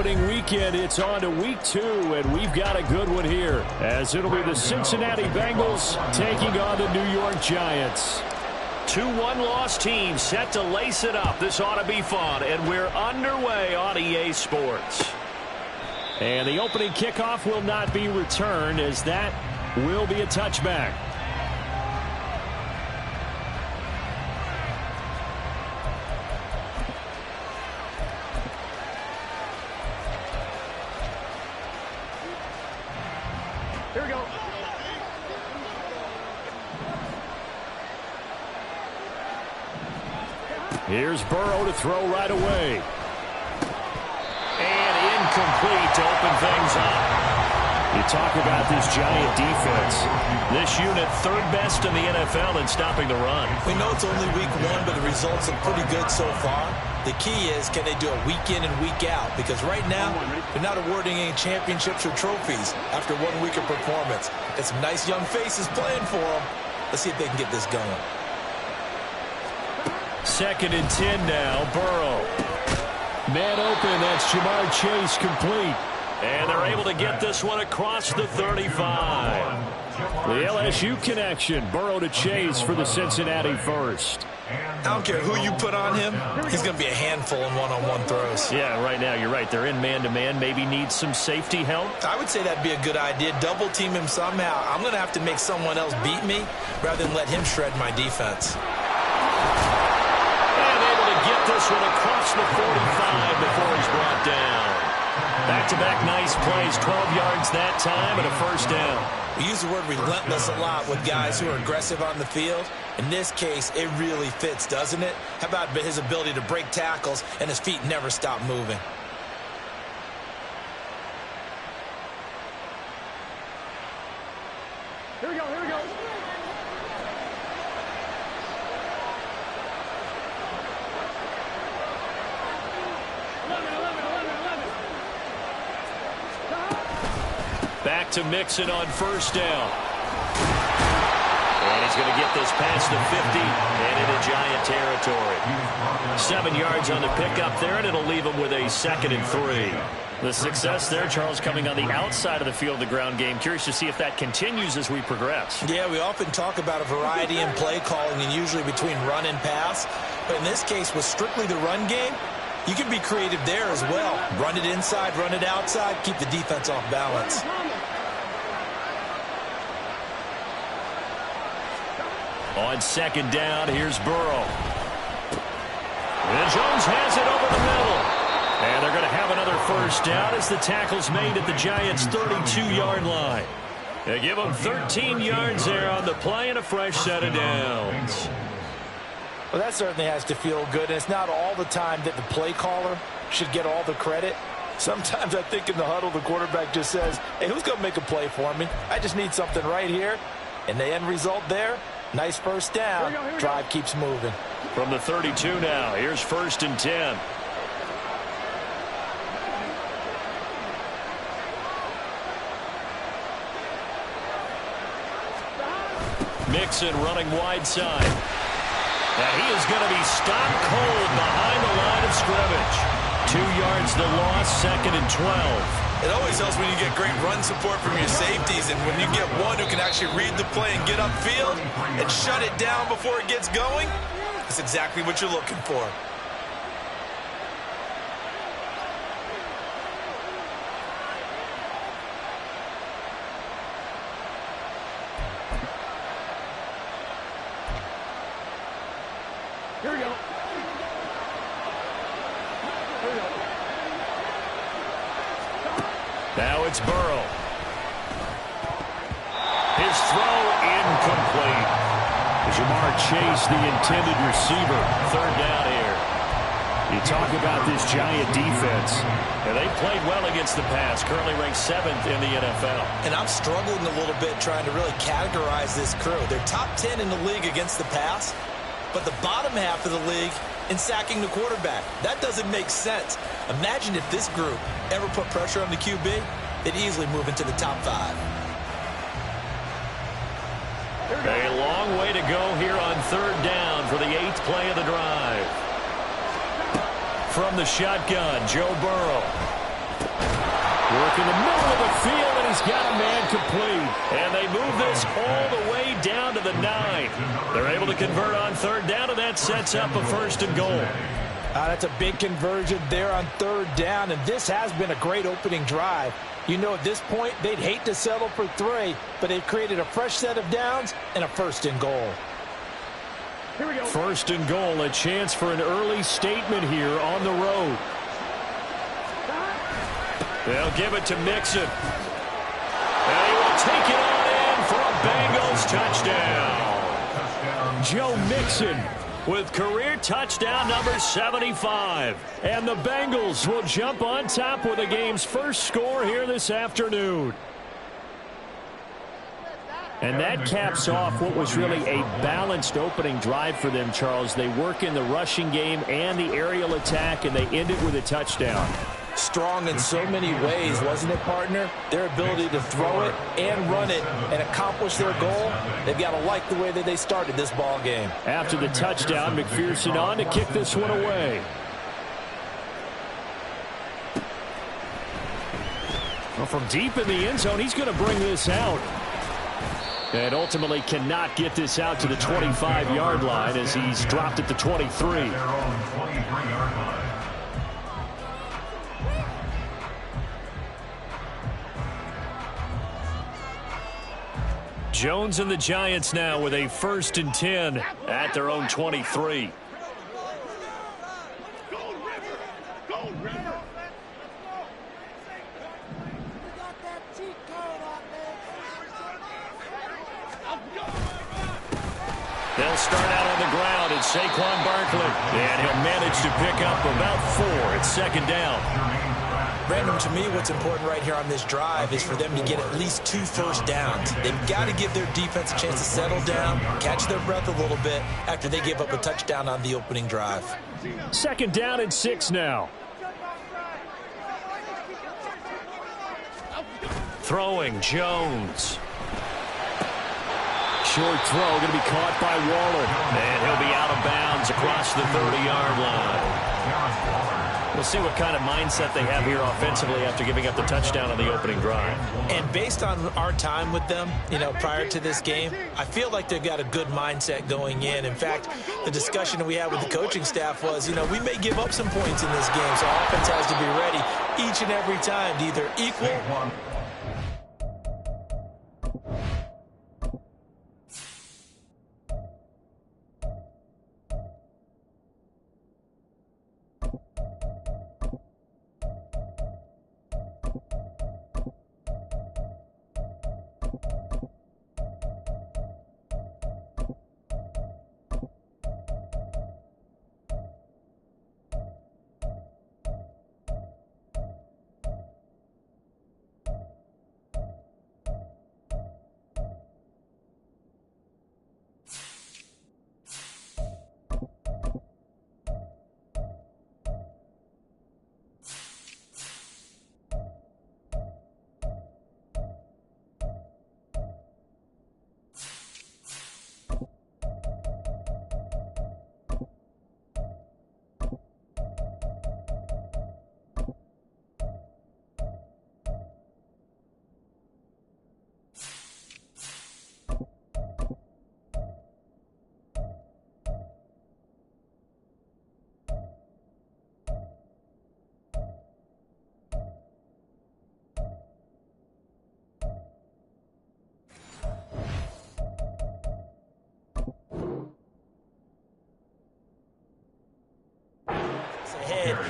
opening weekend, it's on to week 2, and we've got a good one here, as it'll be the Cincinnati Bengals taking on the New York Giants. 2 one-loss teams set to lace it up. This ought to be fun, and we're underway on EA Sports. And the opening kickoff will not be returned, as that will be a touchback. Here we go. Here's Burrow to throw right away. And incomplete to open things up. You talk about this Giant defense. This unit 3rd best in the NFL in stopping the run. We know it's only week 1, but the results look pretty good so far. The key is, can they do it week in and week out? Because right now, they're not awarding any championships or trophies after 1 week of performance. Got some nice young faces playing for them. Let's see if they can get this going. 2nd and 10 now, Burrow. Man open, that's Jamar Chase, complete. And they're able to get this one across the 35. The LSU connection, Burrow to Chase for the Cincinnati first. I don't care who you put on him, he's going to be a handful in one-on-one throws. Yeah, right now, you're right. They're in man-to-man, maybe need some safety help. I would say that'd be a good idea. Double team him somehow. I'm going to have to make someone else beat me rather than let him shred my defense. And able to get this one across the 45 before he's brought down. Back-to-back nice plays, 12 yards that time and a first down. We use the word relentless a lot with guys who are aggressive on the field. In this case, it really fits, doesn't it? How about his ability to break tackles and his feet never stop moving? Here we go, here we go. Back to Mixon on first down. And he's going to get this past the 50 and into Giant territory. 7 yards on the pickup there, and it'll leave him with a 2nd and 3. The success there, Charles, coming on the outside of the field, the ground game. Curious to see if that continues as we progress. Yeah, we often talk about a variety in play calling and usually between run and pass. But in this case, with strictly the run game, you can be creative there as well. Run it inside, run it outside, keep the defense off balance. On 2nd down, here's Burrow. And Jones has it over the middle. And they're going to have another first down as the tackle's made at the Giants' 32-yard line. They give them 13 yards there on the play and a fresh set of downs. Well, that certainly has to feel good. And it's not all the time that the play caller should get all the credit. Sometimes I think in the huddle, the quarterback just says, hey, who's going to make a play for me? I just need something right here. And the end result there, nice first down. Here we go. Drive keeps moving. From the 32 now, here's 1st and 10. Mixon running wide side. And he is going to be stopped cold behind the line of scrimmage. 2 yards the loss, 2nd and 12. It always helps when you get great run support from your safeties, and when you get one who can actually read the play and get upfield and shut it down before it gets going, that's exactly what you're looking for. Here we go. Here we go. Now it's Burrow. His throw incomplete. Jamar Chase, the intended receiver. 3rd down here. You talk about this Giant defense. And they played well against the pass, currently ranked 7th in the NFL. And I'm struggling a little bit trying to really categorize this crew. They're top 10 in the league against the pass, but the bottom half of the league in sacking the quarterback. That doesn't make sense. Imagine if this group ever put pressure on the QB, they'd easily move into the top 5. A long way to go here on 3rd down for the 8th play of the drive. From the shotgun, Joe Burrow. in the middle of the field, and he's got a man complete. And they move this all the way down to the 9. They're able to convert on third down, and that sets up a 1st and goal. That's a big conversion there on third down, and this has been a great opening drive. You know, at this point, they'd hate to settle for 3, but they've created a fresh set of downs and a 1st and goal. Here we go. 1st and goal, a chance for an early statement here on the road. They'll give it to Mixon. And he will take it on in for a Bengals touchdown. Joe Mixon with career touchdown number 75. And the Bengals will jump on top with the game's first score here this afternoon. And that caps off what was really a balanced opening drive for them, Charles. They work in the rushing game and the aerial attack, and they end it with a touchdown. Strong in so many ways, wasn't it, partner? Their ability to throw it and run it and accomplish their goal, they've got to like the way that they started this ball game. After the touchdown, McPherson on to kick this one away. Well, from deep in the end zone, he's going to bring this out. And ultimately cannot get this out to the 25-yard line as he's dropped at the 23. Jones and the Giants now with a 1st and 10 at their own 23. They'll start out on the ground. It's Saquon Barkley. And he'll manage to pick up about 4. It's 2nd down. Brandon, to me, what's important right here on this drive is for them to get at least 2 first downs. They've got to give their defense a chance to settle down, catch their breath a little bit after they give up a touchdown on the opening drive. 2nd down and 6 now. Throwing, Jones. Short throw, going to be caught by Waller. And he'll be out of bounds across the 30-yard line. We'll see what kind of mindset they have here offensively after giving up the touchdown on the opening drive. And based on our time with them, you know, prior to this game, I feel like they've got a good mindset going in. In fact, the discussion we had with the coaching staff was, you know, we may give up some points in this game, so offense has to be ready each and every time to either equal.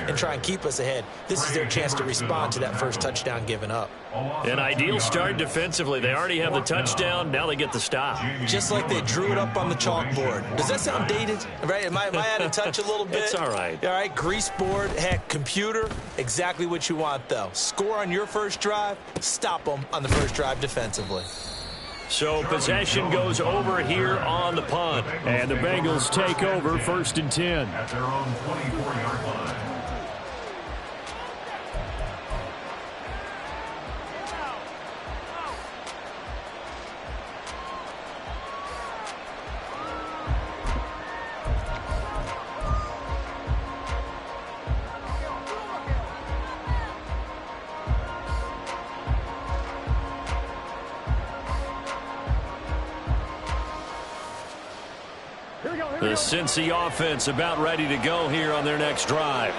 And try and keep us ahead. This is their chance to respond to that first touchdown given up. An ideal start defensively. They already have the touchdown. Now they get the stop. Just like they drew it up on the chalkboard. Does that sound dated? Right? Am I out of touch a little bit? It's all right. All right, grease board, heck, computer, exactly what you want, though. Score on your first drive, stop them on the first drive defensively. So possession goes over here on the punt. And the Bengals take over 1st and 10. At their own 24-yard line. The Cincy offense about ready to go here on their next drive.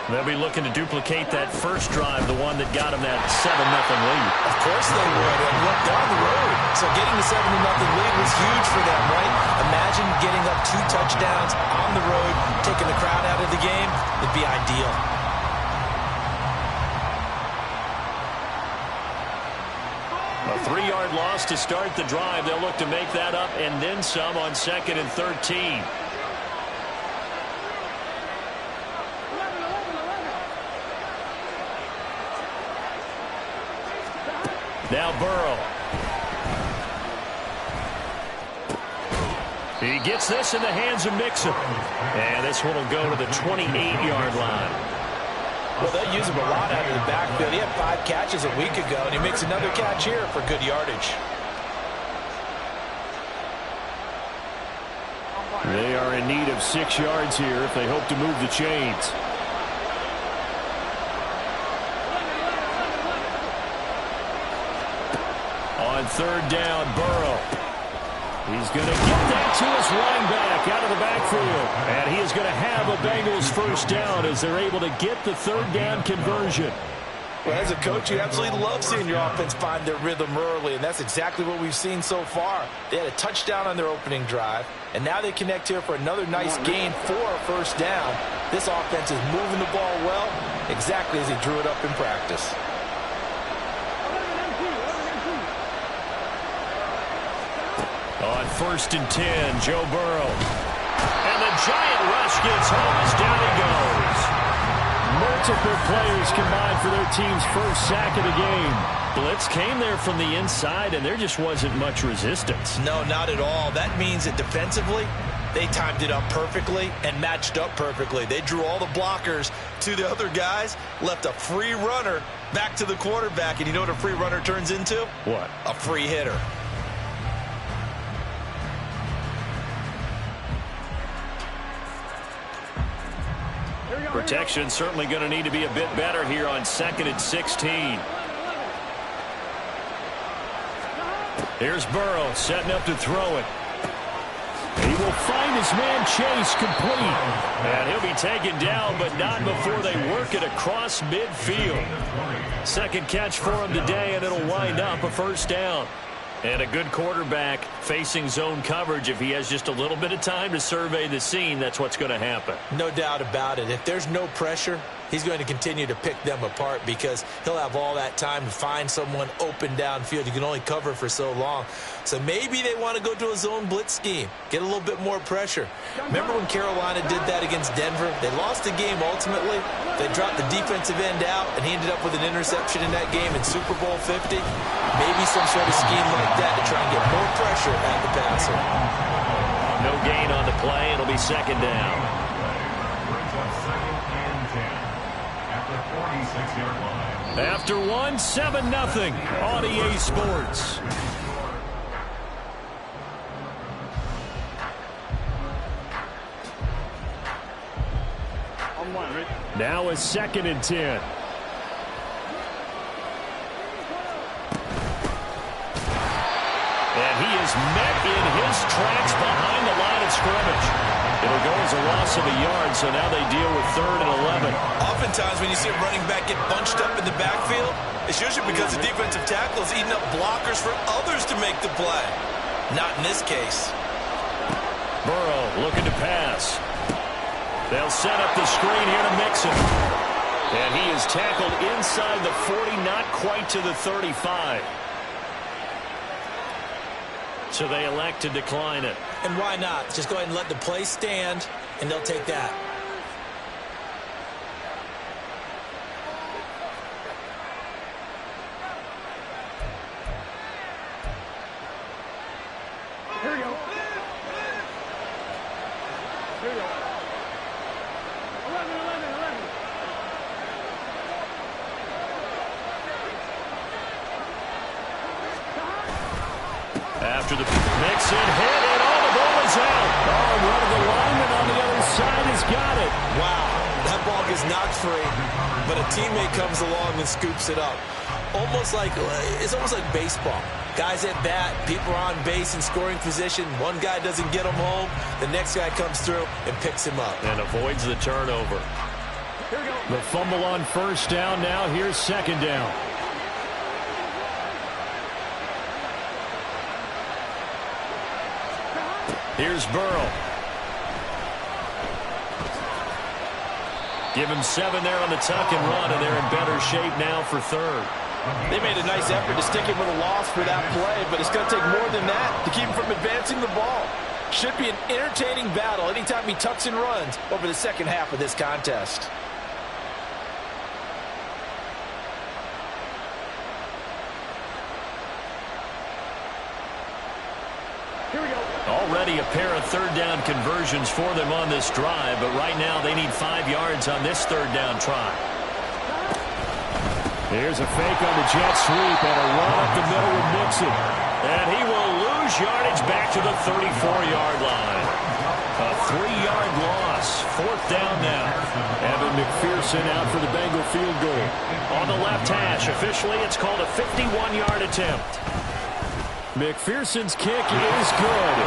They'll be looking to duplicate that first drive, the one that got them that 7-0 lead. Of course they would. And look, they're on the road. So getting the 7-0 lead was huge for them, right? Imagine getting up 2 touchdowns on the road, taking the crowd out of the game. It'd be ideal. A 3-yard loss to start the drive. They'll look to make that up and then some on 2nd and 13. Now Burrow. He gets this in the hands of Mixon. And this one will go to the 28-yard line. Well, they'll use him a lot out of the backfield. He had 5 catches a week ago, and he makes another catch here for good yardage. They are in need of 6 yards here if they hope to move the chains. On 3rd down, Burrow. He's going to get that to his running back out of the backfield. And he is going to have a Bengals first down as they're able to get the 3rd down conversion. Well, as a coach, you absolutely love seeing your offense find their rhythm early, and that's exactly what we've seen so far. They had a touchdown on their opening drive, and now they connect here for another nice gain for a first down. This offense is moving the ball well, exactly as he drew it up in practice. On 1st and 10, Joe Burrow. And the giant rush gets home as down he goes. Multiple players combined for their team's first sack of the game. Blitz came there from the inside, and there just wasn't much resistance. No, not at all. That means that defensively, they timed it up perfectly and matched up perfectly. They drew all the blockers to the other guys, left a free runner back to the quarterback, and you know what a free runner turns into? What? A free hitter. Protection certainly going to need to be a bit better here on 2nd and 16. Here's Burrow setting up to throw it. He will find his man Chase complete. And he'll be taken down, but not before they work it across midfield. 2nd catch for him today, and it'll wind up a first down. And a good quarterback facing zone coverage. If he has just a little bit of time to survey the scene, that's what's going to happen. No doubt about it. If there's no pressure, he's going to continue to pick them apart because he'll have all that time to find someone open downfield. You can only cover for so long. So maybe they want to go to a zone blitz scheme, get a little bit more pressure. Remember when Carolina did that against Denver? They lost the game ultimately. They dropped the defensive end out, and he ended up with an interception in that game in Super Bowl 50. Maybe some sort of scheme like that to try and get more pressure at the passer. No gain on the play. It'll be 2nd down. Brings up 2nd and 10 at the 46-yard line. After one, 7-0 on EA Sports. Now is 2nd and 10. And he is met in his tracks behind the line of scrimmage. It'll go as a loss of a yard, so now they deal with 3rd and 11. Oftentimes when you see a running back get bunched up in the backfield, it's usually because the defensive tackle is eating up blockers for others to make the play. Not in this case. Burrow looking to pass. They'll set up the screen here to Mixon. And he is tackled inside the 40, not quite to the 35. So they elect to decline it. And why not? Just go ahead and let the play stand, and they'll take that. Here we go. Here we go. 11. After the Mixon hit, and all the ball is out. Oh, one of the linemen on the other side has got it. Wow, that ball gets knocked free, but a teammate comes along and scoops it up. It's almost like baseball. Guys at bat, people are on base in scoring position. One guy doesn't get him home. The next guy comes through and picks him up. And avoids the turnover. The fumble on first down. Now here's second down. Here's Burrow. Give him 7 there on the tuck and run, and they're in better shape now for third. They made a nice effort to stick him with a loss for that play, but it's going to take more than that to keep him from advancing the ball. Should be an entertaining battle anytime he tucks and runs over the second half of this contest. Already a pair of third down conversions for them on this drive, but right now they need 5 yards on this third down try. Here's a fake on the jet sweep and a run up the middle with Mixon. And he will lose yardage back to the 34-yard line. A 3-yard loss. Fourth down now. Evan McPherson out for the Bengal field goal. On the left hash, officially it's called a 51-yard attempt. McPherson's kick is good.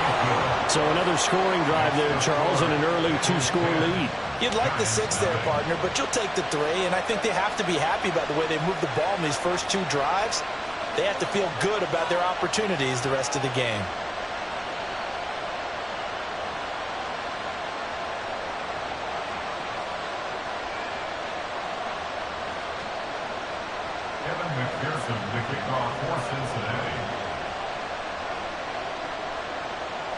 So another scoring drive there, Charles, and an early 2-score lead. You'd like the 6 there, partner, but you'll take the 3, and I think they have to be happy about the way they moved the ball in these first 2 drives. They have to feel good about their opportunities the rest of the game. Evan McPherson, the kickoff for Cincinnati.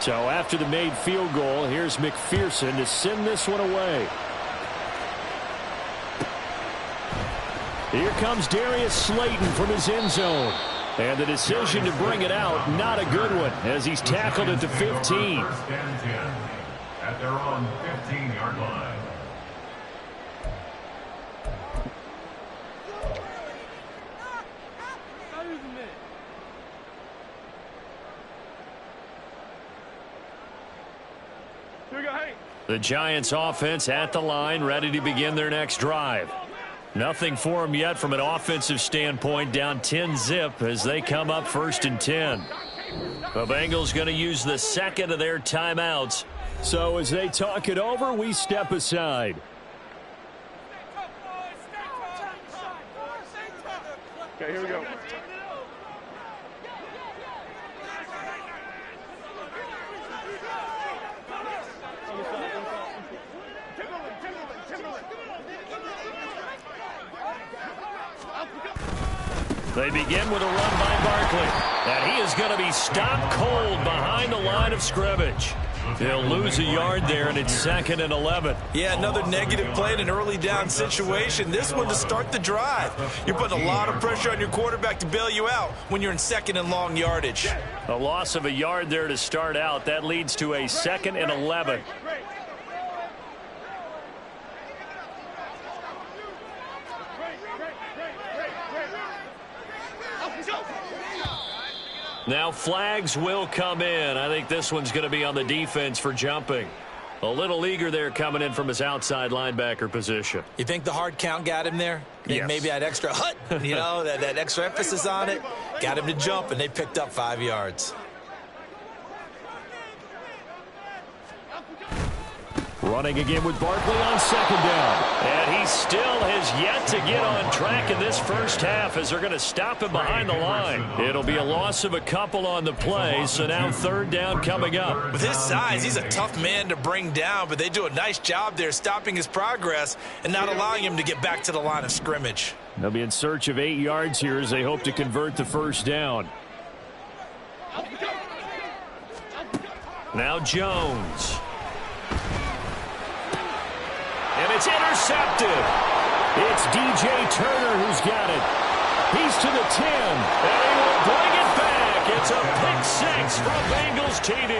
So after the made field goal, here's McPherson to send this one away. Here comes Darius Slayton from his end zone. And the decision to bring it out, not a good one, as he's tackled at the 15. First and 10 at their own 15-yard line. The Giants offense at the line, ready to begin their next drive. Nothing for them yet from an offensive standpoint, down 10-zip as they come up first and 10. The Bengals going to use the second of their timeouts. So as they talk it over, we step aside. Okay, here we go. They begin with a run by Barkley. And he is going to be stopped cold behind the line of scrimmage. They'll lose a yard there, and it's 2nd and 11. Yeah, another negative play in an early down situation. This one to start the drive. You're putting a lot of pressure on your quarterback to bail you out when you're in 2nd and long yardage. A loss of a yard there to start out. That leads to a 2nd and 11. Now flags will come in. I think this one's going to be on the defense for jumping. A little eager there coming in from his outside linebacker position. You think the hard count got him there? Yes. Maybe that extra hut, you know, that extra emphasis on it. Got him to jump, and they picked up 5 yards. Running again with Barkley on 2nd down. And he still has yet to get on track in this first half as they're going to stop him behind the line. It'll be a loss of a couple on the play, so now 3rd down coming up. With his size, he's a tough man to bring down, but they do a nice job there stopping his progress and not allowing him to get back to the line of scrimmage. They'll be in search of 8 yards here as they hope to convert the first down. Now Jones. And it's intercepted. It's DJ Turner who's got it. He's to the 10, and he will bring it back. It's a pick 6 from Bengals TD.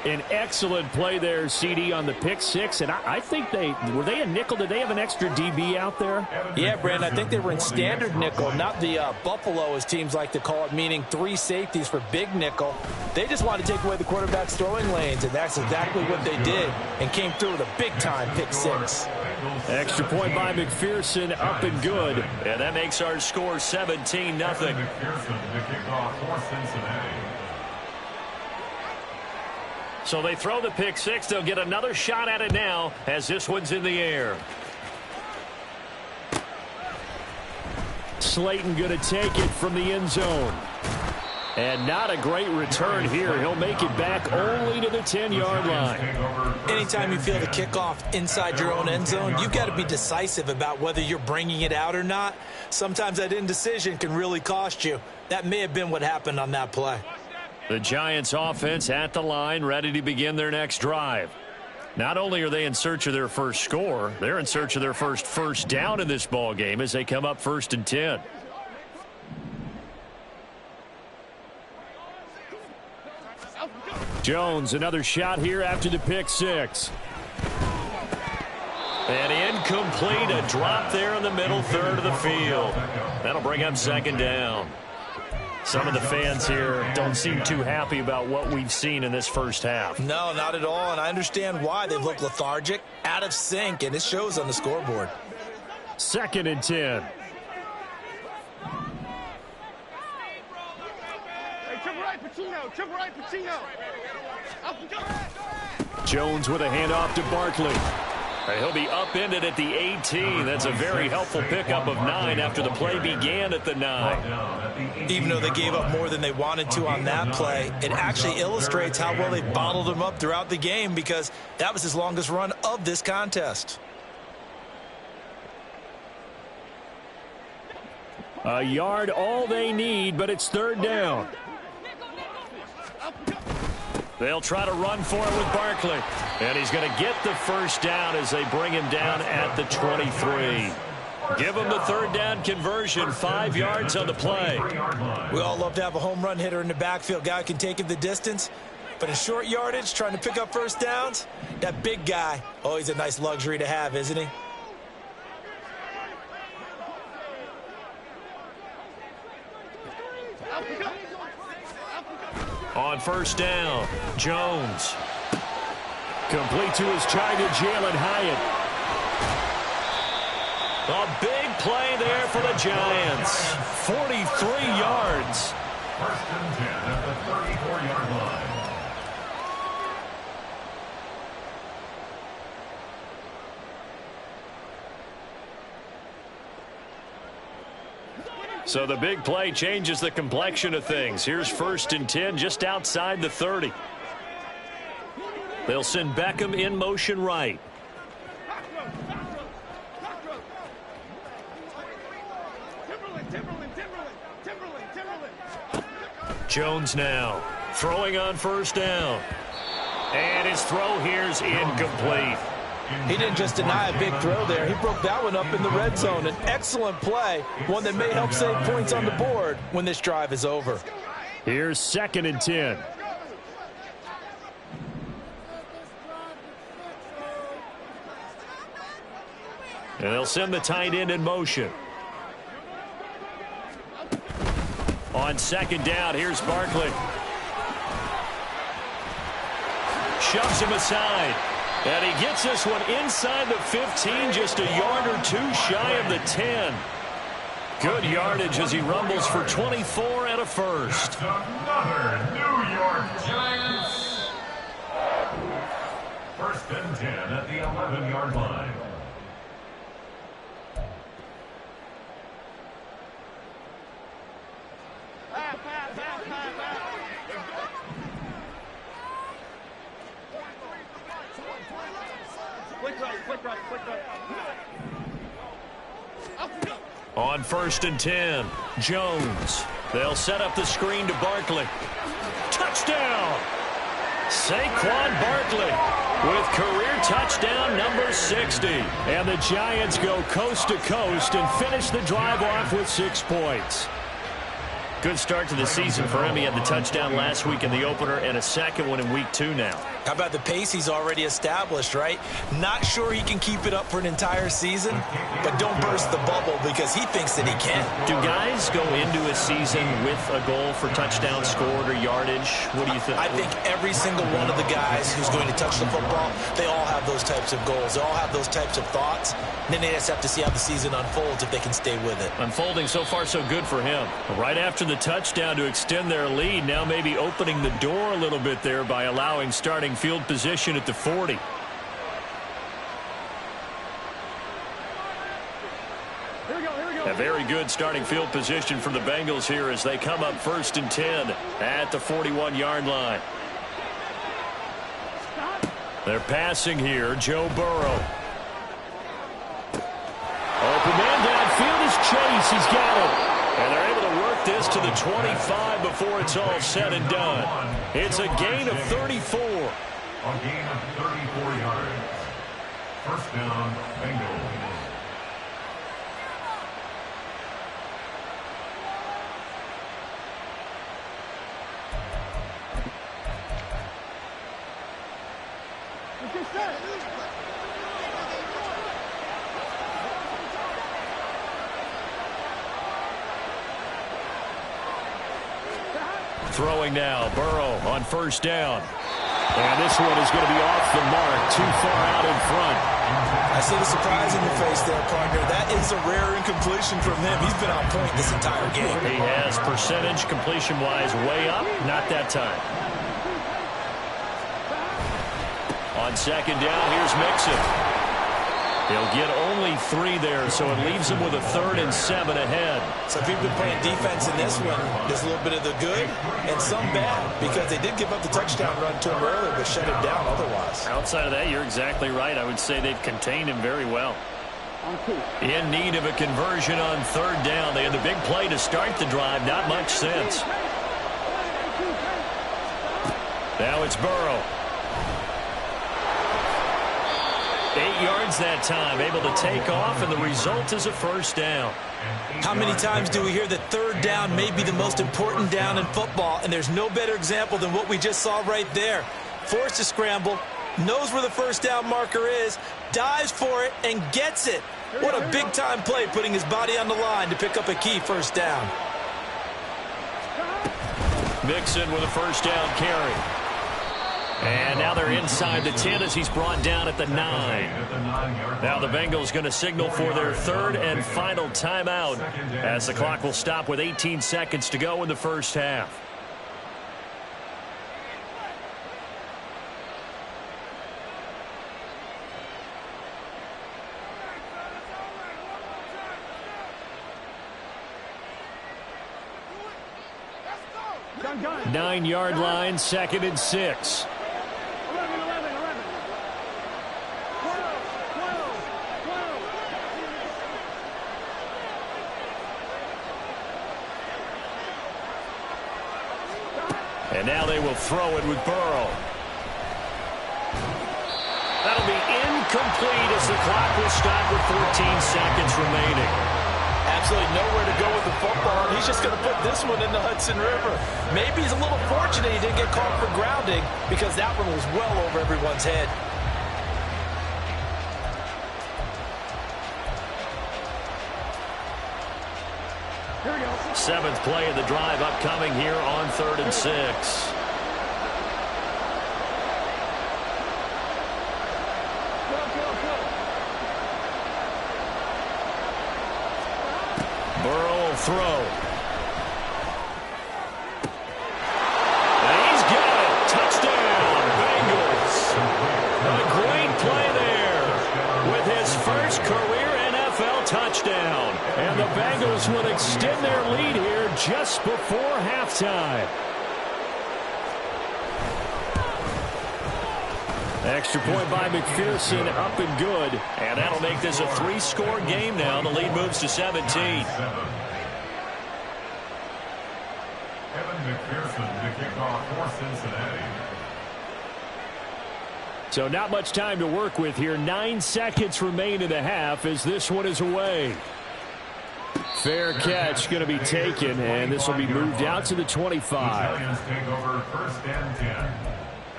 An excellent play there, CD, on the pick six. And I think were they a nickel? Did they have an extra DB out there? Yeah, Brandon, I think they were in standard nickel, not the Buffalo, as teams like to call it, meaning 3 safeties for big nickel. They just wanted to take away the quarterback's throwing lanes, and that's exactly what they did, and came through with a big-time pick six. Extra point by McPherson, up and good. And that makes our score 17-0. McPherson to kick off for Cincinnati. So they throw the pick six. They'll get another shot at it now as this one's in the air. Slayton going to take it from the end zone. And not a great return here. He'll make it back only to the 10-yard line. Anytime you feel the kickoff inside your own end zone, you've got to be decisive about whether you're bringing it out or not. Sometimes that indecision can really cost you. That may have been what happened on that play. The Giants offense at the line, ready to begin their next drive. Not only are they in search of their first score, they're in search of their first down in this ball game as they come up 1st and 10. Jones, another shot here after the pick six. And incomplete, a drop there in the middle third of the field. That'll bring up 2nd down. Some of the fans here don't seem too happy about what we've seen in this first half. No, not at all, and I understand why. They've looked lethargic, out of sync, and it shows on the scoreboard. 2nd and 10. Triple right, Pacino. Jones with a handoff to Barkley. He'll be upended at the 18. That's a very helpful pickup of 9 after the play began at the 9. Even though they gave up more than they wanted to on that play, it actually illustrates how well they bottled them up throughout the game, because that was his longest run of this contest. A yard all they need, but it's 3rd down. They'll try to run for it with Barkley. And he's going to get the first down as they bring him down at the 23. Give him the 3rd down conversion, 5 yards on the play. We all love to have a home run hitter in the backfield. Guy can take it the distance. But in short yardage, trying to pick up first downs, that big guy, always a nice luxury to have, isn't he? On 1st down, Jones. Complete to his China, Jalen Hyatt. A big play there for the Giants. 43 yards. 1st and 10 at the 34-yard line. So the big play changes the complexion of things. Here's 1st and 10 just outside the 30. They'll send Beckham in motion right. Jones now throwing on 1st down. And his throw here's incomplete. He didn't just deny a big throw there. He broke that one up in the red zone. An excellent play, one that may help save points on the board when this drive is over. Here's 2nd and 10. And they'll send the tight end in motion. On 2nd down, here's Barkley. Shoves him aside. And he gets this one inside the 15, just a yard or 2 shy of the 10. Good yardage as he rumbles for 24 and a first. Another New York Giants. 1st and 10 at the 11-yard line. On 1st and 10, Jones. They'll set up the screen to Barkley. Touchdown! Saquon Barkley with career touchdown number 60. And the Giants go coast to coast and finish the drive off with 6 points. Good start to the season for him. He had the touchdown last week in the opener and a second one in week 2 now. How about the pace he's already established, right? Not sure he can keep it up for an entire season, but don't burst the bubble because he thinks that he can. Do guys go into a season with a goal for touchdown scored or yardage? What do you think? I think every single one of the guys who's going to touch the football, they all have those types of goals. They all have those types of thoughts. And then they just have to see how the season unfolds if they can stay with it. Unfolding so far so good for him. Right after the touchdown to extend their lead, now maybe opening the door a little bit there by allowing starting field position at the 40. A very good starting field position for the Bengals here as they come up 1st and 10 at the 41-yard line. They're passing here. Joe Burrow. Open man downfield is Chase. He's got it. And they're able to work this to the 25 before it's all said and done. It's a gain of 34. A gain of 34 yards. First down, Bengals. Throwing now, Burrow on 1st down. And this one is going to be off the mark, too far out in front. I see the surprise in your face there, partner. That is a rare incompletion from him. He's been on point this entire game. He has percentage completion-wise way up, not that time. On 2nd down, here's Mixon. He'll get only 3 there, so it leaves him with a 3rd and 7 ahead. So if you've been playing defense in this one, there's a little bit of the good and some bad because they did give up the touchdown run to him earlier but shut him down otherwise. Outside of that, you're exactly right. I would say they've contained him very well. In need of a conversion on 3rd down. They had the big play to start the drive. Not much sense. Now it's Burrow. 8 yards that time, able to take off, and the result is a 1st down. How many times do we hear that 3rd down may be the most important down in football, and there's no better example than what we just saw right there. Forced to scramble, knows where the 1st down marker is, dives for it, and gets it. What a big-time play, putting his body on the line to pick up a key 1st down. Mixon with a 1st down carry. And now they're inside the 10 as he's brought down at the 9. Now the Bengals going to signal for their 3rd and final timeout as the clock will stop with 18 seconds to go in the 1st half. Gun. 9-yard line, 2nd and 6. 11. And now they will throw it with Burrow. That'll be incomplete as the clock will stop with 14 seconds remaining. Absolutely nowhere to go with the football. He's just going to put this one in the Hudson River. Maybe he's a little fortunate he didn't get caught for grounding because that one was well over everyone's head. Here we go. 7th play of the drive upcoming here on 3rd and 6. Burrow will throw. And he's got it. Touchdown, Bengals. A great play there with his first career NFL touchdown. And the Bengals will extend their lead here just before halftime. Extra point by McPherson, up and good. And that'll make this a 3-score game now. The lead moves to 17. Kevin McPherson to kick off for Cincinnati. So not much time to work with here. 9 seconds remain in the half as this one is away. Fair catch going to be taken, and this will be moved out to the 25. The Giants take over 1st and 10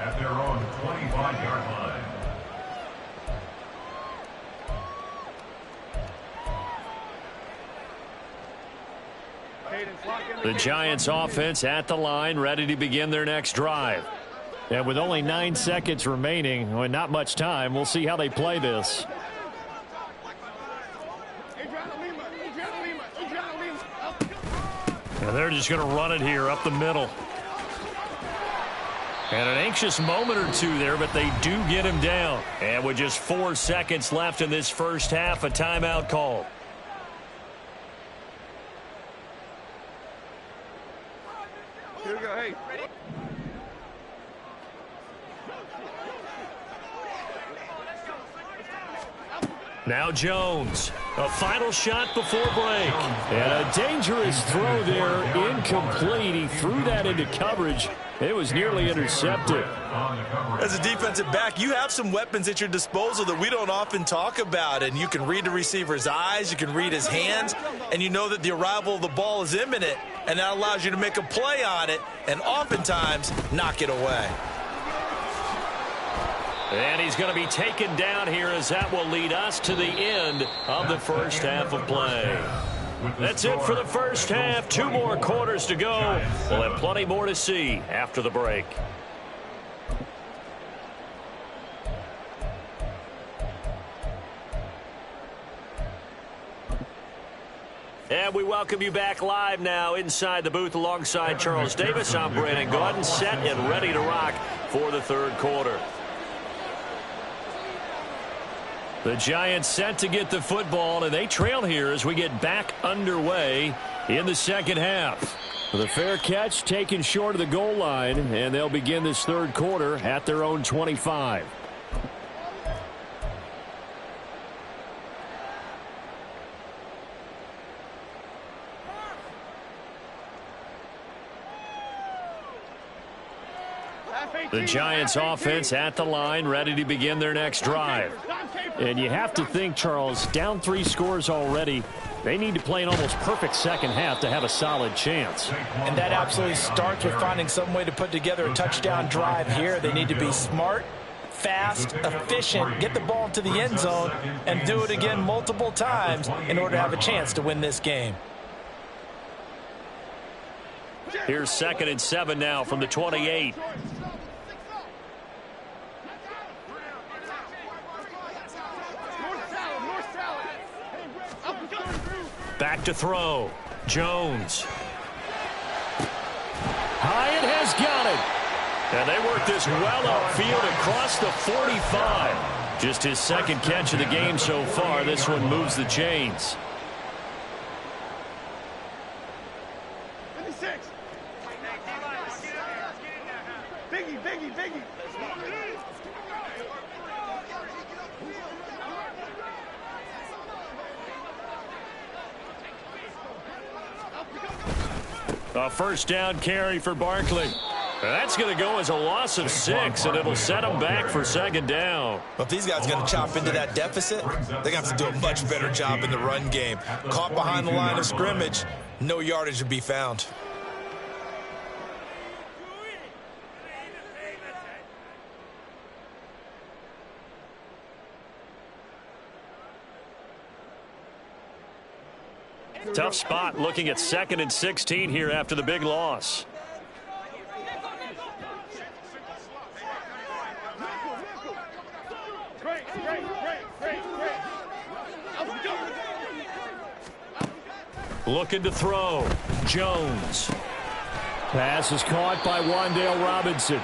at their own 25-yard line. The Giants offense at the line, ready to begin their next drive. And with only 9 seconds remaining, well, not much time, we'll see how they play this. And they're just going to run it here up the middle. And an anxious moment or two there, but they do get him down. And with just 4 seconds left in this first half, a timeout call. Here we go, hey. Now Jones, a final shot before break. And a dangerous throw there, incomplete. He threw that into coverage. It was nearly intercepted. As a defensive back, you have some weapons at your disposal that we don't often talk about, and you can read the receiver's eyes, you can read his hands, and you know that the arrival of the ball is imminent, and that allows you to make a play on it and oftentimes knock it away. And he's going to be taken down here, as that will lead us to the end of the first half of play. That's it for the first half. 2 more quarters to go. We'll have plenty more to see after the break. And we welcome you back live now inside the booth alongside Charles Davis. I'm Brandon Gaudin, set and ready to rock for the third quarter. The Giants set to get the football, and they trail here as we get back underway in the second half. The fair catch taken short of the goal line, and they'll begin this third quarter at their own 25. The Giants offense at the line, ready to begin their next drive. And you have to think, Charles, down 3 scores already. They need to play an almost perfect second half to have a solid chance. And that absolutely starts with finding some way to put together a touchdown drive here. They need to be smart, fast, efficient, get the ball into the end zone, and do it again multiple times in order to have a chance to win this game. Here's 2nd and 7 now from the 28. Back to throw. Jones. Hyatt has got it. And they work this well upfield across the 45. Just his 2nd catch of the game so far. This one moves the chains. 56. Biggie. A first down carry for Barkley. That's going to go as a loss of 6, and it'll set them back for 2nd down. But if these guys are going to chop into that deficit, they're going to have to do a much better job in the run game. Caught behind the line of scrimmage, no yardage to be found. Tough spot looking at 2nd and 16 here after the big loss. Looking to throw. Jones. Pass is caught by Wan'Dale Robinson.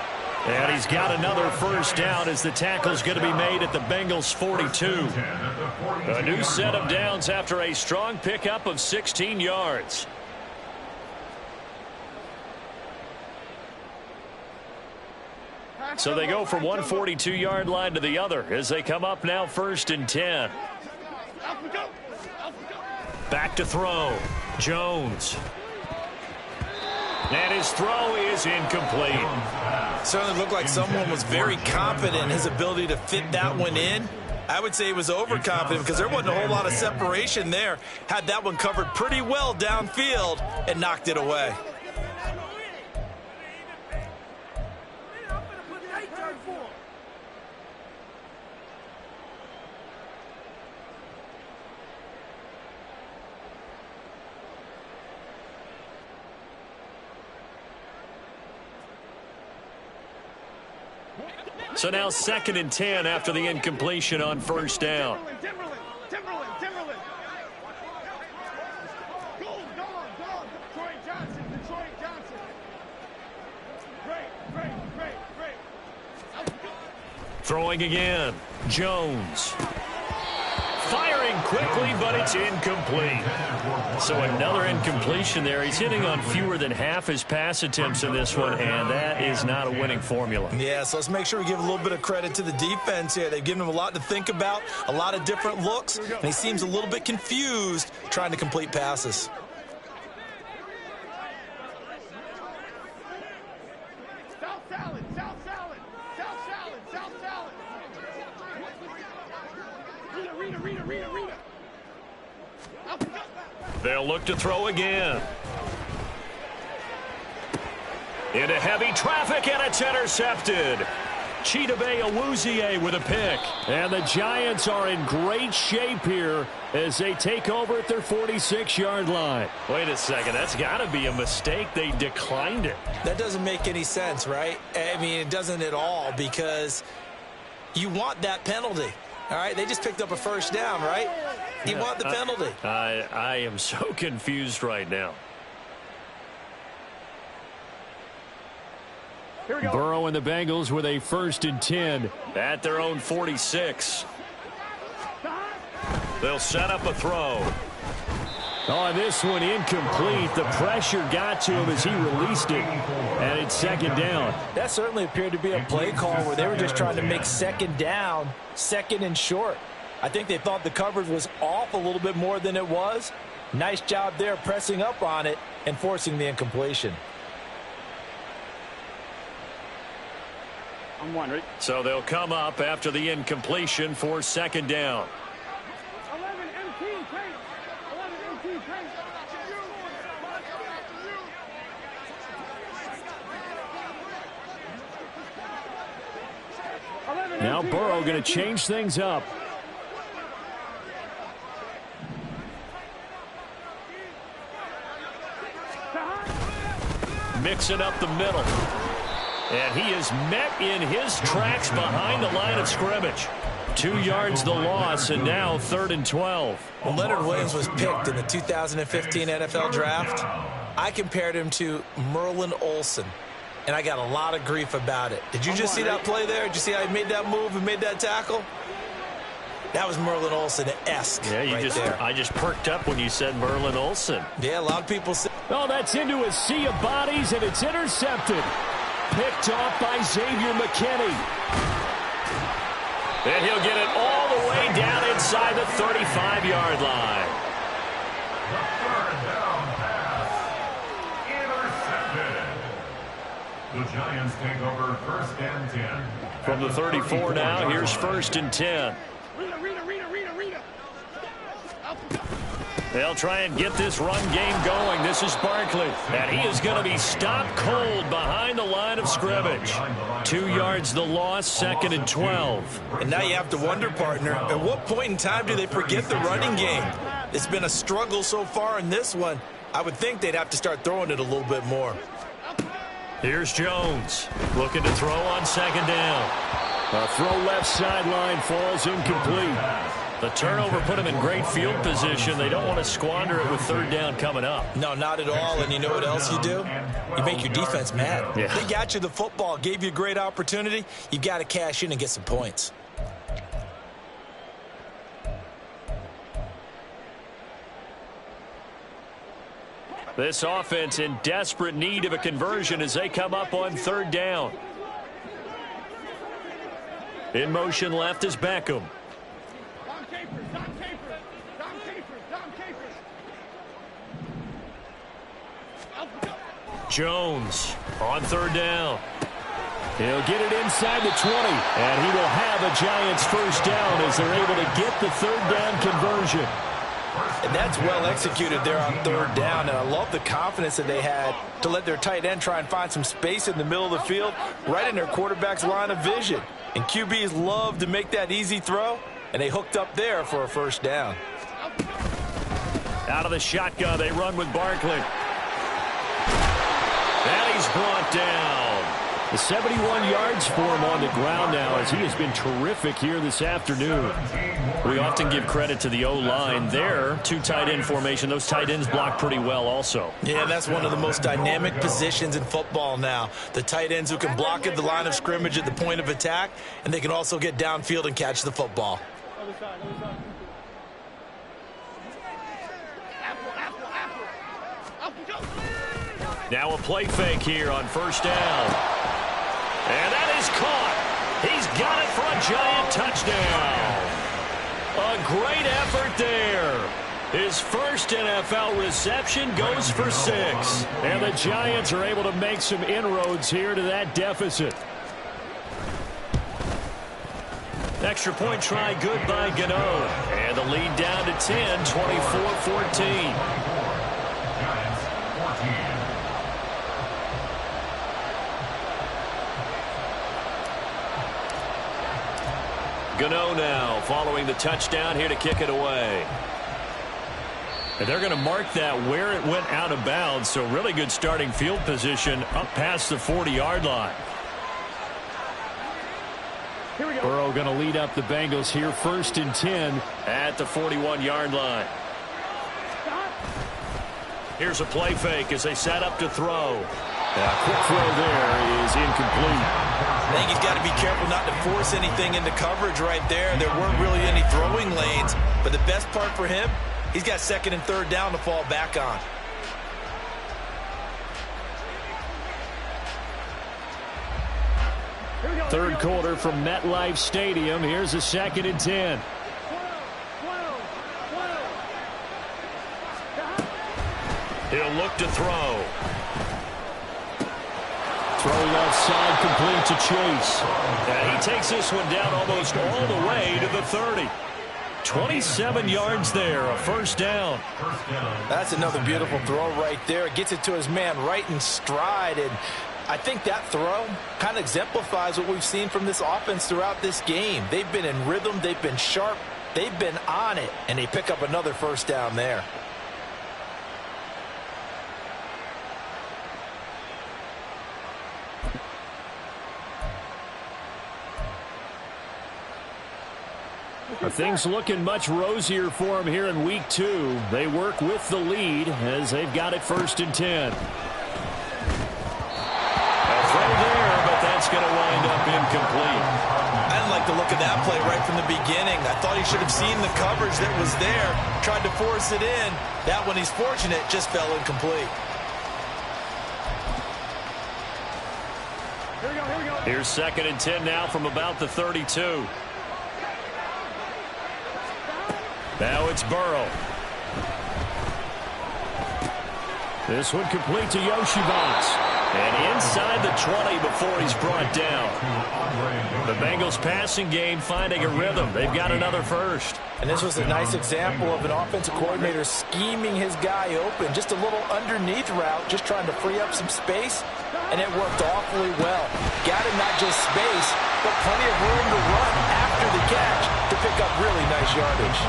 And he's got another first down as the tackle's going to be made at the Bengals 42. A new set of downs after a strong pickup of 16 yards. So they go from one 42-yard line to the other as they come up now 1st and 10. Back to throw. Jones. And his throw is incomplete. Certainly looked like someone was very confident in his ability to fit that one in. I would say he was overconfident because there wasn't a whole lot of separation there. Had that one covered pretty well downfield and knocked it away. So now 2nd and 10 after the incompletion on first down. Timberland. Go on. Detroit Johnson. Great. Throwing again. Jones. Firing quickly, but it's incomplete. So another incompletion there. He's hitting on fewer than half his pass attempts in this one, and that is not a winning formula. Yeah, so let's make sure we give a little bit of credit to the defense here. They've given him a lot to think about, a lot of different looks, and he seems a little bit confused trying to complete passes. South salad. Rita. They'll look to throw again. Into heavy traffic, and it's intercepted. Chidobe Awuzie with a pick. And the Giants are in great shape here as they take over at their 46-yard line. Wait a second, that's got to be a mistake. They declined it. That doesn't make any sense, right? I mean, it doesn't at all, because you want that penalty. All right, they just picked up a first down, right? You want the penalty. I am so confused right now. Burrow and the Bengals with a 1st and 10 at their own 46. They'll set up a throw. Oh, this one incomplete. The pressure got to him as he released it, and it's 2nd down. That certainly appeared to be a play call where they were just trying to make 2nd down, 2nd and short. I think they thought the coverage was off a little bit more than it was. Nice job there pressing up on it and forcing the incompletion. I'm one, right? So they'll come up after the incompletion for 2nd down. 11 MT tank. Now Burrow going to change things up. Mixing up the middle. And he is met in his tracks behind the line of scrimmage. 2 yards the loss, and now 3rd and 12. When Leonard Williams was picked in the 2015 NFL Draft, I compared him to Merlin Olsen, and I got a lot of grief about it. Did you just see that play there? Did you see how he made that move and made that tackle? That was Merlin Olsen-esque there. I just perked up when you said Merlin Olsen. Yeah, a lot of people say. Oh, that's into a sea of bodies, and it's intercepted. Picked off by Xavier McKinney. And he'll get it all the way down inside the 35-yard line. The 3rd down pass. Intercepted. The Giants take over 1st and 10. From the 34 now, here's 1st and 10. Rita. They'll try and get this run game going. This is Barkley, and he is going to be stopped cold behind the line of scrimmage. 2 yards the loss, 2nd and 12. And now you have to wonder, partner, at what point in time do they forget the running game? It's been a struggle so far in this one. I would think they'd have to start throwing it a little bit more. Here's Jones, looking to throw on 2nd down. A throw left sideline falls incomplete. The turnover put him in great field position. They don't want to squander it with 3rd down coming up. No, not at all. And you know what else you do? You make your defense mad. Yeah. They got you the football, gave you a great opportunity. You've got to cash in and get some points. This offense in desperate need of a conversion as they come up on 3rd down. In motion left is Beckham. Jones on 3rd down. He'll get it inside the 20, and he will have a Giants first down as they're able to get the third down conversion. And that's well executed there on third down, and I love the confidence that they had to let their tight end try and find some space in the middle of the field, right in their quarterback's line of vision. And QBs love to make that easy throw, and they hooked up there for a first down. Out of the shotgun, they run with Barkley. And he's brought down. The 71 yards for him on the ground now as he has been terrific here this afternoon. We often give credit to the O-line there. Two tight end formation. Those tight ends block pretty well also. Yeah, that's one of the most dynamic positions in football now. The tight ends who can block at the line of scrimmage at the point of attack, and they can also get downfield and catch the football. Now a play fake here on first down. And that is caught. He's got it for a Giant touchdown. A great effort there. His first NFL reception goes for 6. And the Giants are able to make some inroads here to that deficit. Extra point try good by Gano. And the lead down to 10, 24-14. Gano now following the touchdown here to kick it away. And they're going to mark that where it went out of bounds, so really good starting field position up past the 40-yard line. Burrow going to lead up the Bengals here first and 10 at the 41-yard line. Here's a play fake as they set up to throw. Quick throw there is incomplete. I think he's got to be careful not to force anything into coverage right there. There weren't really any throwing lanes, but the best part for him, he's got second and third down to fall back on. Third quarter from MetLife Stadium. Here's a second and 10. He'll look to throw. Throw left side complete to Chase. And he takes this one down almost all the way to the 30. 27 yards there, a first down. That's another beautiful throw right there. Gets it to his man right in stride. And I think that throw kind of exemplifies what we've seen from this offense throughout this game. They've been in rhythm. They've been sharp. They've been on it. And they pick up another first down there. Things looking much rosier for them here in week 2. They work with the lead as they've got it first and 10. A throw there, but that's going to wind up incomplete. I didn't like the look of that play right from the beginning. I thought he should have seen the coverage that was there, tried to force it in. That one, he's fortunate, just fell incomplete. Here's second and 10 now from about the 32. Now it's Burrow. This one complete to Yoshivans. And inside the 20 before he's brought down. The Bengals passing game finding a rhythm. They've got another first. And this was a nice example of an offensive coordinator scheming his guy open. Just a little underneath route, just trying to free up some space. And it worked awfully well. Got him not just space, but plenty of room to run after the catch to pick up really nice yardage.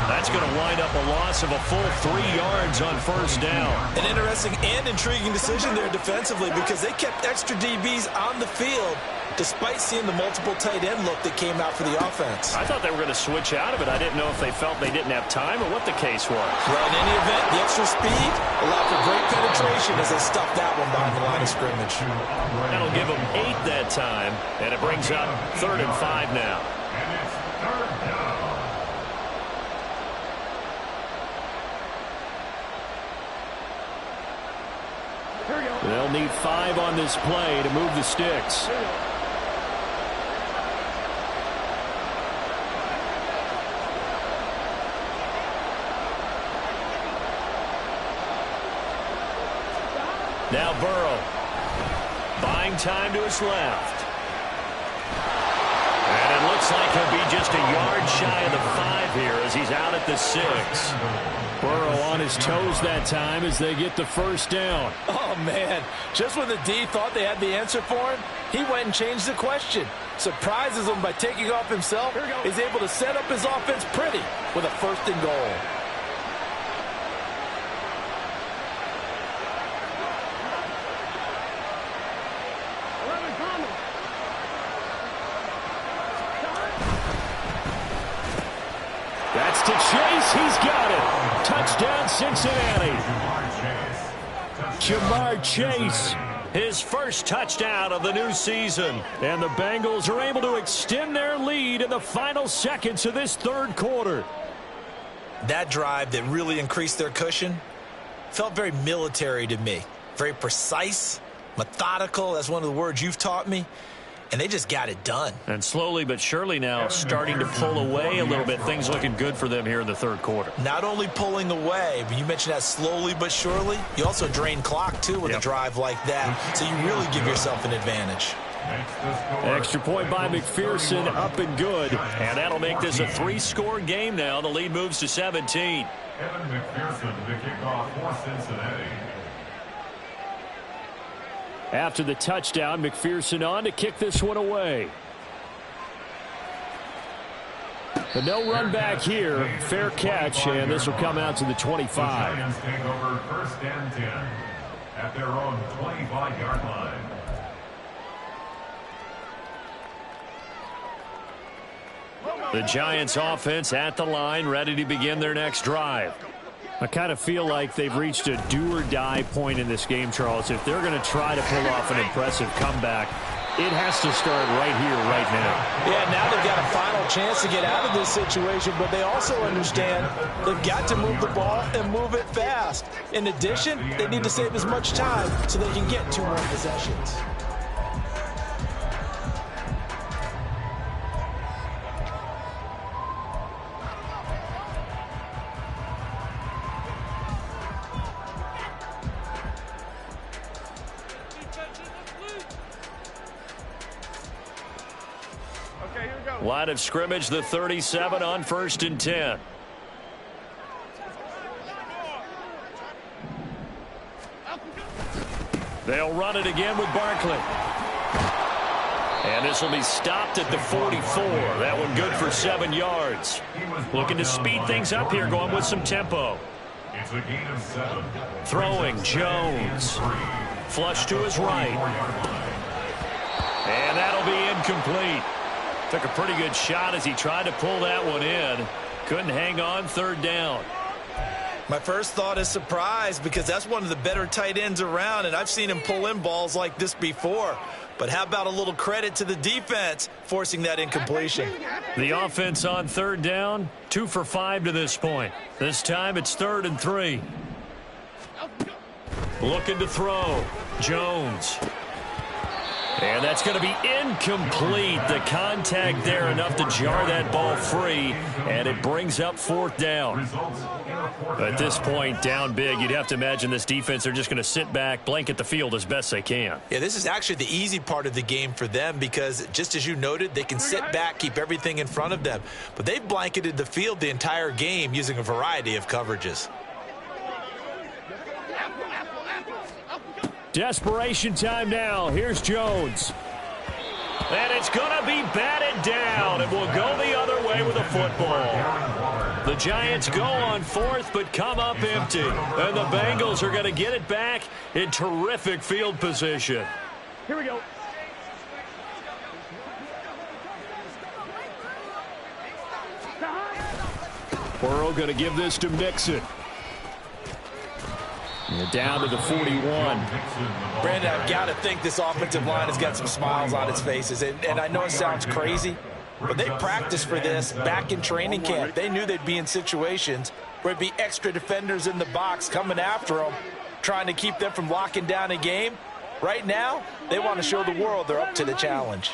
That's going to wind up a loss of a full 3 yards on first down. An interesting and intriguing decision there defensively because they kept extra DBs on the field despite seeing the multiple tight end look that came out for the offense. I thought they were going to switch out of it. I didn't know if they felt they didn't have time or what the case was. Well, in any event, the extra speed allowed for great penetration as they stuffed that one behind the line of scrimmage. That'll give them 8 that time, and it brings up 3rd and 5 now. And it's third down. They'll need 5 on this play to move the sticks. Now Burrow. Buying time to his left. Looks like he'll be just a yard shy of the 5 here as he's out at the 6. Burrow on his toes that time as they get the first down. Oh, man. Just when the D thought they had the answer for him, he went and changed the question. Surprises him by taking off himself. He's able to set up his offense pretty with a 1st and goal. That's to Chase. He's got it. Touchdown, Cincinnati. Jamar Chase. His first touchdown of the new season. And the Bengals are able to extend their lead in the final seconds of this 3rd quarter. That drive that really increased their cushion felt very military to me. Very precise, methodical. That's one of the words you've taught me. And they just got it done. And slowly but surely now starting to pull away a little bit. Things looking good for them here in the 3rd quarter. Not only pulling away, but you mentioned that slowly but surely. You also drain clock, too, with a drive like that. So you really give yourself an advantage. Extra point by McPherson, up and good. And that'll make this a 3-score game now. The lead moves to 17. Evan McPherson, the kickoff for Cincinnati. After the touchdown, McPherson on to kick this one away. But no run back here. Fair catch, and this will come out to the 25. The Giants take over 1st and 10 at their own 25-yard line. The Giants offense at the line, ready to begin their next drive. I kind of feel like they've reached a do-or-die point in this game, Charles. If they're going to try to pull off an impressive comeback, it has to start right here, right now. Yeah, now they've got a final chance to get out of this situation, but they also understand they've got to move the ball and move it fast. In addition, they need to save as much time so they can get 2 more possessions. Line of scrimmage, the 37 on 1st and 10. They'll run it again with Barkley. And this will be stopped at the 44. That one good for 7 yards. Looking to speed things up here, going with some tempo. It's a gain of 7. Throwing Jones. Flush to his right. And that'll be incomplete. Took a pretty good shot as he tried to pull that one in. Couldn't hang on, 3rd down. My first thought is surprise because that's one of the better tight ends around, and I've seen him pull in balls like this before. But how about a little credit to the defense forcing that incompletion? The offense on 3rd down, 2 for 5 to this point. This time it's 3rd and 3. Looking to throw. Jones. And that's going to be incomplete. The contact there enough to jar that ball free, and it brings up 4th down. At this point, down big, you'd have to imagine this defense are just going to sit back, blanket the field as best they can. Yeah, this is actually the easy part of the game for them because, just as you noted, they can sit back, keep everything in front of them. But they've blanketed the field the entire game using a variety of coverages. Desperation time now. Here's Jones. And it's going to be batted down. It will go the other way with a football. The Giants go on 4th but come up empty. And the Bengals are going to get it back in terrific field position. Here we go. Burrow going to give this to Mixon. And down to the 41. Brandon, I've got to think this offensive line has got some smiles on its faces. And I know it sounds crazy, but they practiced for this back in training camp. They knew they'd be in situations where it'd be extra defenders in the box coming after them, trying to keep them from locking down a game. Right now, they want to show the world they're up to the challenge.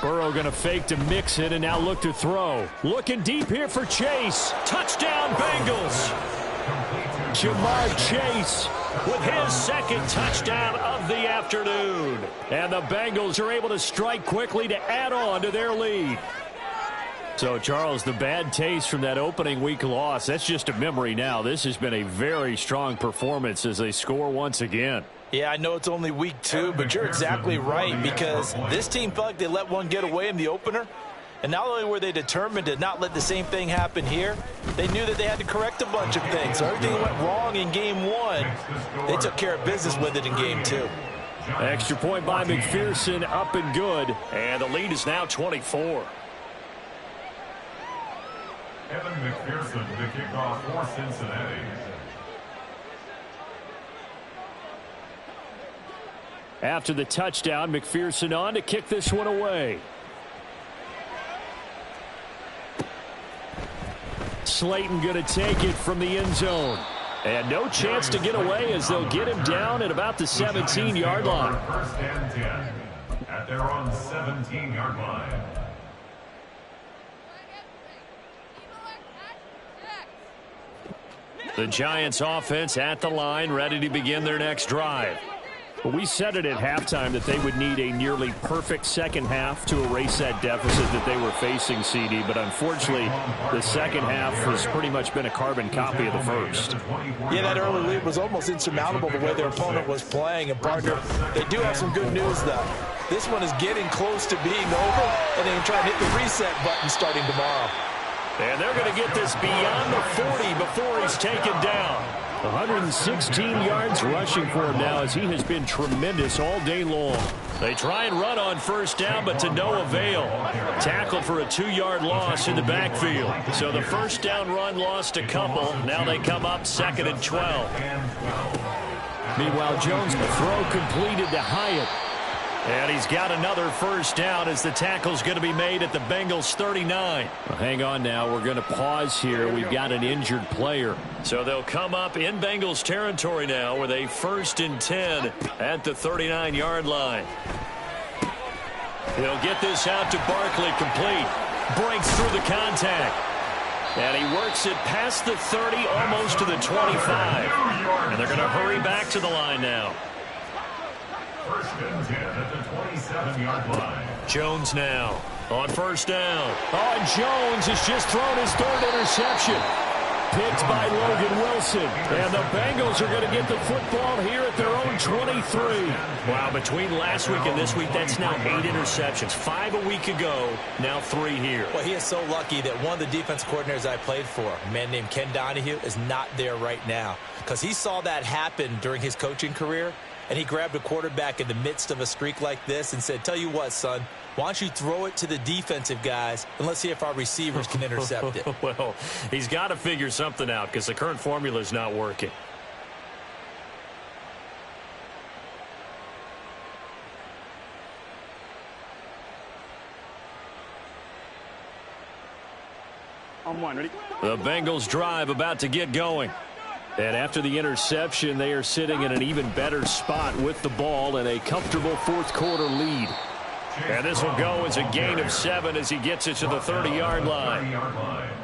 Burrow going to fake to Mixon and now look to throw. Looking deep here for Chase. Touchdown, Bengals. Jamar Chase with his second touchdown of the afternoon. And the Bengals are able to strike quickly to add on to their lead. So, Charles, the bad taste from that opening week loss, that's just a memory now. This has been a very strong performance as they score once again. Yeah, I know it's only week 2, but you're exactly right, because this team felt like they let one get away in the opener. And not only were they determined to not let the same thing happen here, they knew that they had to correct a bunch of things. So everything that went wrong in game 1, they took care of business with it in game 2. Extra point by McPherson, up and good. And the lead is now 24. Evan McPherson, the kickoff for Cincinnati. After the touchdown, McPherson on to kick this one away. Slayton going to take it from the end zone. And no chance to get away as they'll get him down at about the 17-yard line. First and 10 at their own 17-yard line. The Giants offense at the line, ready to begin their next drive. We said it at halftime that they would need a nearly perfect second half to erase that deficit that they were facing, CD. But unfortunately, the second half has pretty much been a carbon copy of the first. Yeah, that early lead was almost insurmountable the way their opponent was playing. And, partner, they do have some good news, though. This one is getting close to being over, and they can try and hit the reset button starting tomorrow. And they're going to get this beyond the 40 before he's taken down. 116 yards rushing for him now as he has been tremendous all day long. They try and run on first down, but to no avail. Tackled for a 2-yard loss in the backfield. So the first down run lost a couple. Now they come up 2nd and 12. Meanwhile, Jones, the throw completed to Hyatt. And he's got another first down as the tackle's going to be made at the Bengals 39. Well, hang on now. We're going to pause here. We've got an injured player. So they'll come up in Bengals territory now with a 1st and 10 at the 39-yard line. He'll get this out to Barkley, complete. Breaks through the contact. And he works it past the 30, almost to the 25. And they're going to hurry back to the line now. 1st and 10 at the 27-yard line. Jones now on first down. Oh, and Jones has just thrown his 3rd interception. Picked by Logan Wilson. And the Bengals are going to get the football here at their own 23. Wow, between last week and this week, that's now 8 interceptions. 5 a week ago, now 3 here. Well, he is so lucky that one of the defense coordinators I played for, a man named Ken Donahue, is not there right now. Because he saw that happen during his coaching career. And he grabbed a quarterback in the midst of a streak like this and said, tell you what, son, why don't you throw it to the defensive guys and let's see if our receivers can intercept it. Well, he's got to figure something out because the current formula is not working. On one, ready? The Bengals drive about to get going. And after the interception, they are sitting in an even better spot with the ball and a comfortable 4th quarter lead. And this will go as a gain of 7 as he gets it to the 30-yard line.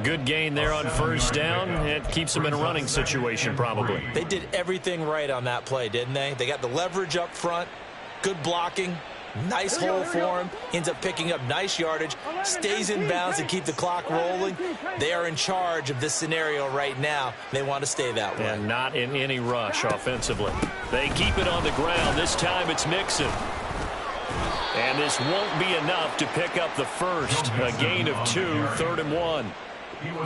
Good gain there on first down. It keeps them in a running situation probably. They did everything right on that play, didn't they? They got the leverage up front, good blocking, nice hole for him. Ends up picking up nice yardage, stays in bounds and keep the clock rolling. They are in charge of this scenario right now. They want to stay that way. And not in any rush offensively. They keep it on the ground. This time it's Mixon. And this won't be enough to pick up the first. A gain of 2, 3rd and 1.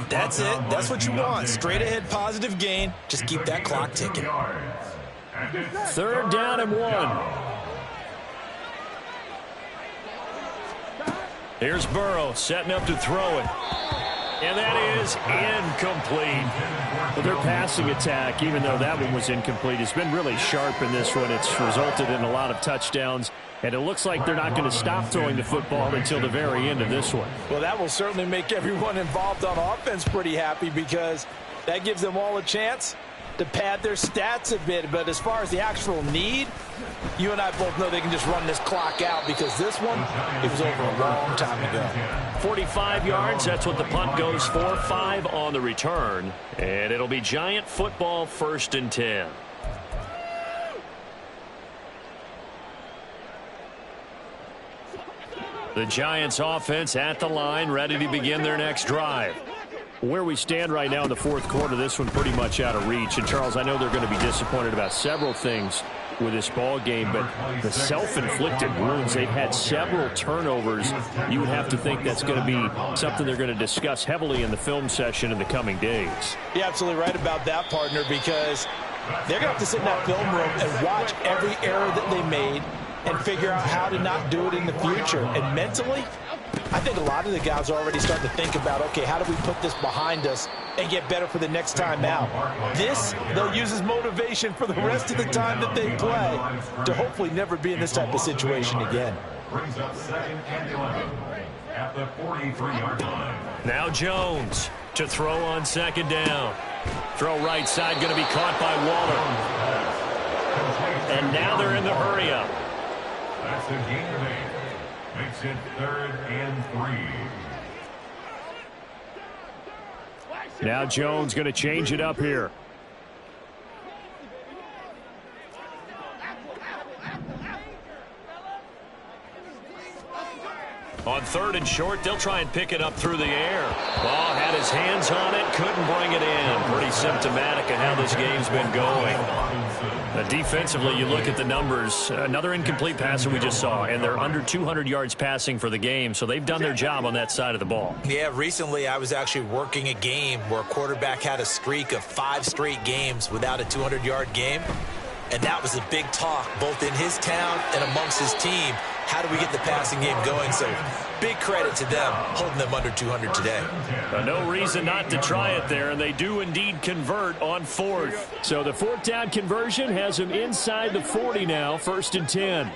That's it. That's what you want. Straight ahead positive gain. Just keep that clock ticking. 3rd down and 1. Here's Burrow setting up to throw it. And that is incomplete. Well, their passing attack, even though that one was incomplete, has been really sharp in this one. It's resulted in a lot of touchdowns. And it looks like they're not going to stop throwing the football until the very end of this one. Well, that will certainly make everyone involved on offense pretty happy because that gives them all a chance to pad their stats a bit. But as far as the actual need, you and I both know they can just run this clock out because this one, it was over a long time ago. 45 yards, that's what the punt goes for. 5 on the return. And it'll be Giant football, 1st and 10. The Giants offense at the line, ready to begin their next drive. Where we stand right now in the fourth quarter, this one pretty much out of reach. And, Charles, I know they're going to be disappointed about several things with this ball game, but the self-inflicted wounds, they've had several turnovers. You would have to think that's going to be something they're going to discuss heavily in the film session in the coming days. You're absolutely right about that, partner, because they're going to have to sit in that film room and watch every error that they made and figure out how to not do it in the future. And mentally, I think a lot of the guys are already starting to think about, okay, how do we put this behind us and get better for the next time out? This, they'll use as motivation for the rest of the time that they play to hopefully never be in this type of situation again. Brings up 2nd and 11 at the 43-yard line. Now Jones to throw on 2nd down. Throw right side, going to be caught by Waller. And now they're in the hurry up. That's a gain of 8. Makes it 3rd and 3. Now Jones going to change it up here. On 3rd and short, they'll try and pick it up through the air. Ball had his hands on it, couldn't bring it in. Pretty symptomatic of how this game's been going. Defensively, you look at the numbers. Another incomplete passer we just saw, and they're under 200 yards passing for the game, so they've done their job on that side of the ball. Yeah, recently I was actually working a game where a quarterback had a streak of 5 straight games without a 200-yard game. And that was a big talk, both in his town and amongst his team. How do we get the passing game going? So big credit to them, holding them under 200 today. No reason not to try it there, and they do indeed convert on 4th. So the 4th down conversion has them inside the 40 now, 1st and 10.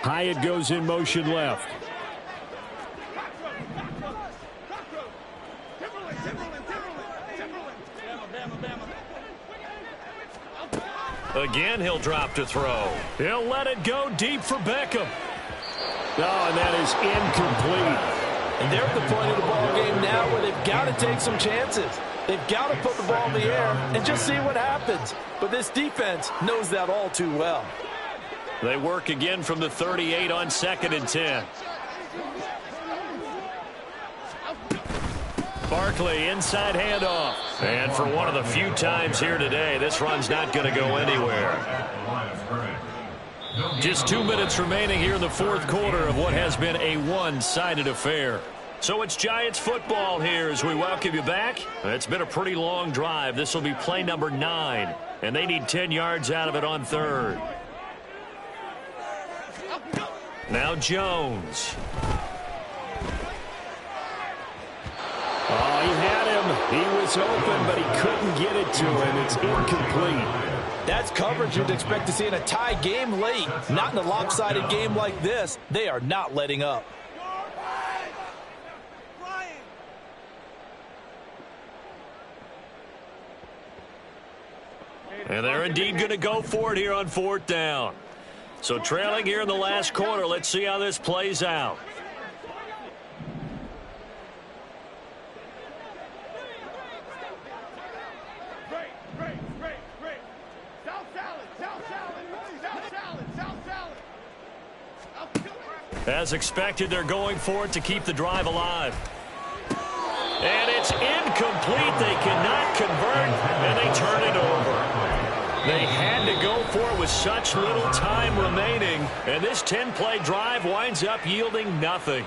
Hyatt goes in motion left. Again, he'll drop to throw. He'll let it go deep for Beckham. Oh, and that is incomplete. And they're at the point of the ball game now where they've got to take some chances. They've got to put the ball in the air and just see what happens. But this defense knows that all too well. They work again from the 38 on 2nd and 10. Barkley, inside handoff. And for one of the few times here today, this run's not going to go anywhere. Just 2 minutes remaining here in the fourth quarter of what has been a one-sided affair. So it's Giants football here as we welcome you back. It's been a pretty long drive. This will be play number 9, and they need 10 yards out of it on 3rd. Now Jones. Oh, he had him. He was open, but he couldn't get it to him. It's incomplete. That's coverage you'd expect to see in a tie game late. Not in a lopsided game like this. They are not letting up. And they're indeed going to go for it here on 4th down. So trailing here in the last quarter, let's see how this plays out. As expected, they're going for it to keep the drive alive. And it's incomplete. They cannot convert, and they turn it over. They had to go for it with such little time remaining, and this 10-play drive winds up yielding nothing.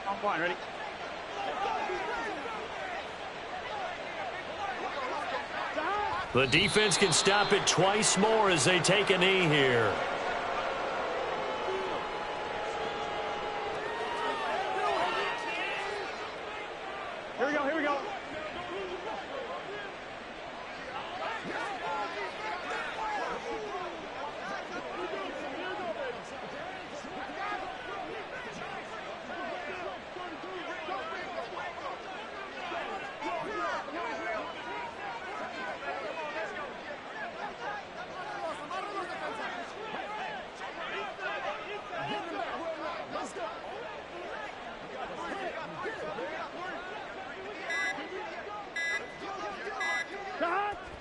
On point, ready? The defense can stop it twice more as they take a knee here. Here we go, here we go.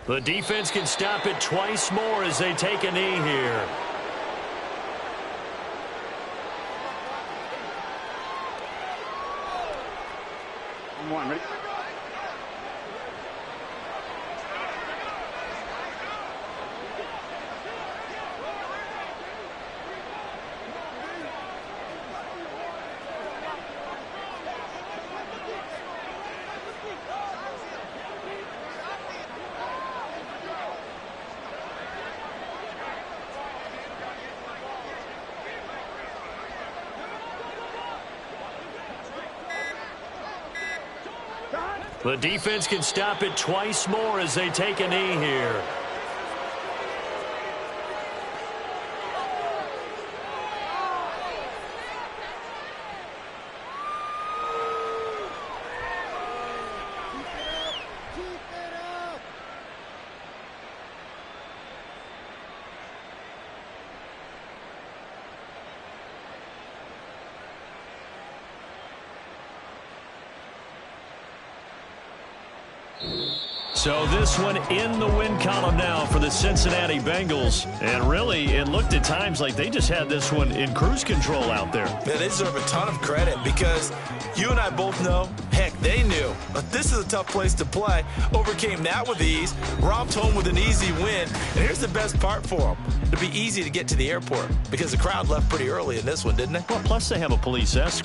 The defense can stop it twice more as they take a knee here. One, ready? The defense can stop it twice more as they take a knee here. So this one in the win column now for the Cincinnati Bengals. And really, it looked at times like they just had this one in cruise control out there. Yeah, they deserve a ton of credit because you and I both know, heck, they knew. But this is a tough place to play. Overcame that with ease, romped home with an easy win. And here's the best part for them. It'll be easy to get to the airport because the crowd left pretty early in this one, didn't they? Well, plus they have a police escort.